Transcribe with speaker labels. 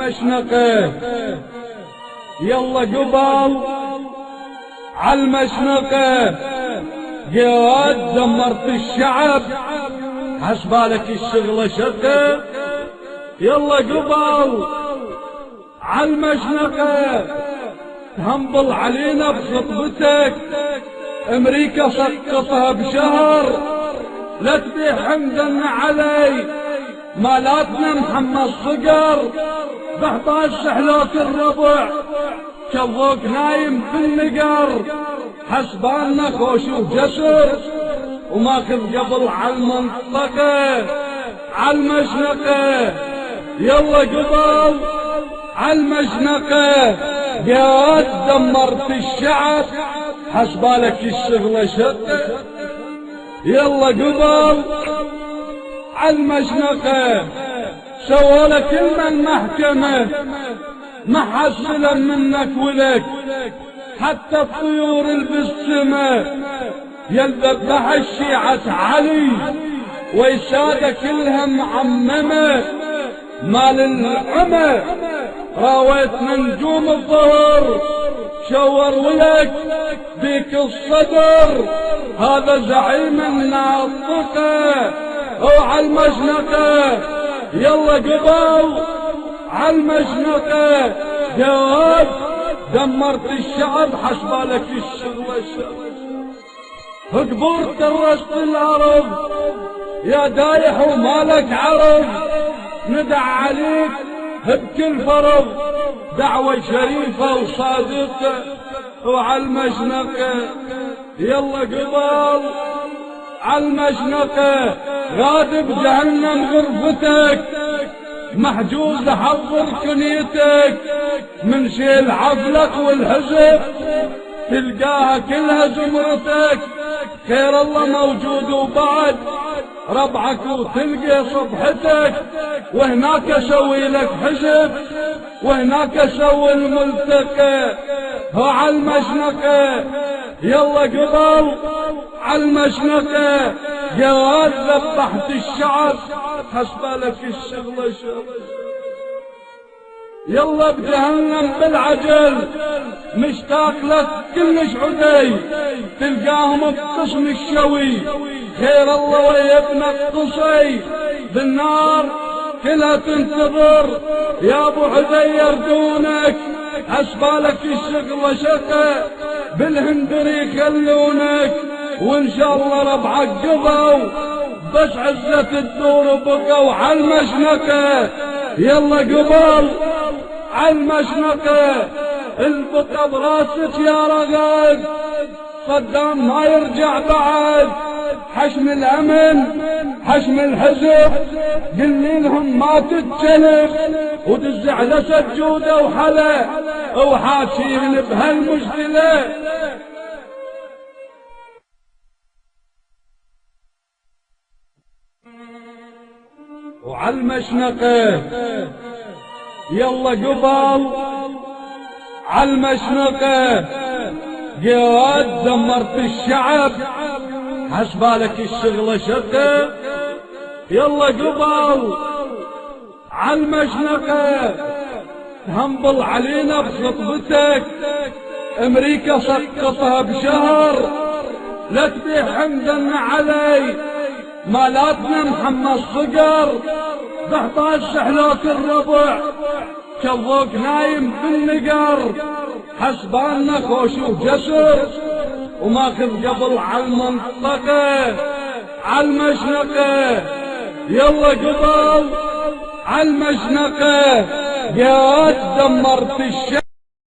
Speaker 1: عالمشنقة يلا قبل عالمشنقة جواد دمرت الشعب حسبالك الشغلة شقة يلا قبل عالمشنقة تهنبل علينا بخطبتك امريكا سقطها بشهر لا تبيع حمدا علي مالاتنا محمد صقر ب11 حلوك الربع شوفوك نايم في النقر حسبالنا خوش وجسر وماخذ قبل عالمنطقة عالمشنقة يلا قبل عالمشنقة جاد دمرت الشعب حسبالك الشغلة شقة يلا قبل عالمشنقة سوالك كلمة المحكمة ما حصلا منك ولك حتى الطيور بالسماء يذبح الشيعة علي ويسادة كلها معممة مال العمى راويت نجوم الظهر شور ولك بيك الصدر هذا زعيم الناطقة وعالمشنقة يلا قبل عالمشنقة جواد دمرت الشعب حسبالك الشغلة قبور درست الارض يا دايح ومالك عرض ندع عليك بكل فرض دعوة شريفة وصادقة وعالمشنقة يلا قبل عالمشنقة غادب جهنم غرفتك محجوز حضر كنيتك من شيل عفلك والحزب تلقاها كلها زمرتك خير الله موجود وبعد ربعك وتلقى صبحتك وهناك اسوي لك حزب وهناك اسوي الملتقى هو عالمشنقة يلا قبل عالمشنقة جواد ذبحت الشعب حسبالك الشغلة يلا بجهنم بالعجل مشتاق لك كلش عدي تلقاهم بقسم الشوي خير الله ويا ابن القصي بالنار كلها تنتظر يا ابو حذير دونك حسبالك الشغلة شقة بالهندري يخلونك وان شاء الله ربعك قضوا بس عزة الدور بقوا عالمشنقة يلا قبل عالمشنقة البقى براسك يا رغد صدام ما يرجع بعد حشم الامن حشم الحزب قل لهم ما تتسلف ودز على سجوده وحلا وحاشين بهالمشكله وعالمشنقة يلا قبل عالمشنقة جواد دمرت الشعب حسبالك الشغلة شقة يلا قبل عالمشنقة تهنبل علينا بخطبتك امريكا سقطها بشهر لا تبيع حمدا علي مالاتنا محمد صقر ب11 حلوك الربع شوفوك نايم في النقر حسبالنا خوش وجسر وماخذ قبل عالمنطقة عالمشنقة يلا قبل عالمشنقة جاد دمرت الشعب